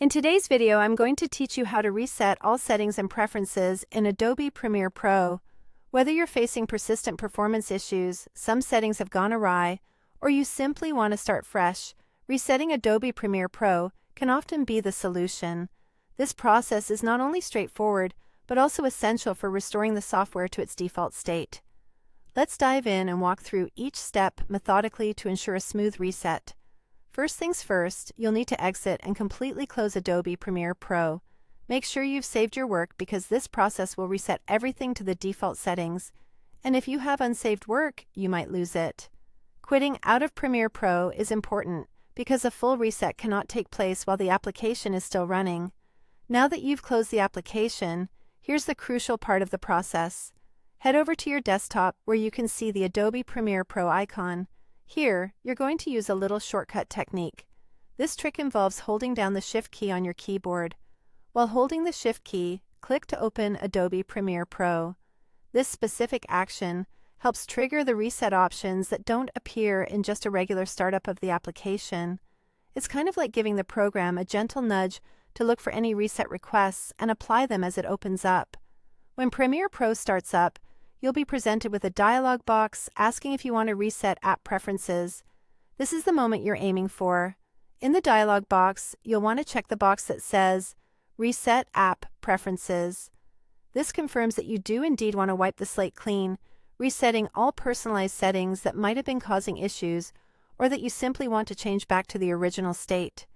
In today's video, I'm going to teach you how to reset all settings and preferences in Adobe Premiere Pro. Whether you're facing persistent performance issues, some settings have gone awry, or you simply want to start fresh, resetting Adobe Premiere Pro can often be the solution. This process is not only straightforward, but also essential for restoring the software to its default state. Let's dive in and walk through each step methodically to ensure a smooth reset. First things first, you'll need to exit and completely close Adobe Premiere Pro. Make sure you've saved your work because this process will reset everything to the default settings, and if you have unsaved work, you might lose it. Quitting out of Premiere Pro is important because a full reset cannot take place while the application is still running. Now that you've closed the application, here's the crucial part of the process. Head over to your desktop where you can see the Adobe Premiere Pro icon. Here, you're going to use a little shortcut technique. This trick involves holding down the Shift key on your keyboard. While holding the Shift key, click to open Adobe Premiere Pro. This specific action helps trigger the reset options that don't appear in just a regular startup of the application. It's kind of like giving the program a gentle nudge to look for any reset requests and apply them as it opens up. When Premiere Pro starts up, you'll be presented with a dialog box asking if you want to reset app preferences. This is the moment you're aiming for. In the dialog box, you'll want to check the box that says Reset App Preferences. This confirms that you do indeed want to wipe the slate clean, resetting all personalized settings that might have been causing issues, or that you simply want to change back to the original state.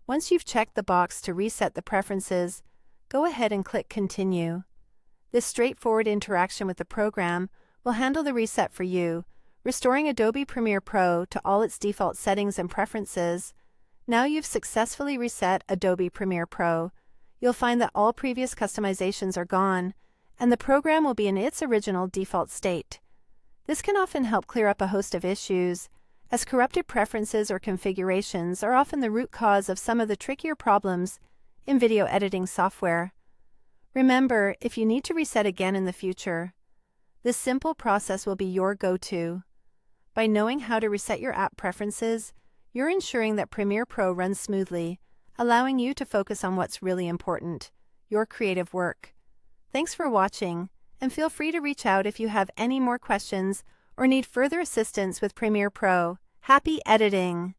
Once you've checked the box to reset the preferences, go ahead and click Continue. This straightforward interaction with the program will handle the reset for you, restoring Adobe Premiere Pro to all its default settings and preferences. Now you've successfully reset Adobe Premiere Pro. You'll find that all previous customizations are gone, and the program will be in its original default state. This can often help clear up a host of issues, as corrupted preferences or configurations are often the root cause of some of the trickier problems in video editing software. Remember, if you need to reset again in the future, this simple process will be your go-to. By knowing how to reset your app preferences, you're ensuring that Premiere Pro runs smoothly, allowing you to focus on what's really important, your creative work. Thanks for watching, and feel free to reach out if you have any more questions or need further assistance with Premiere Pro. Happy editing!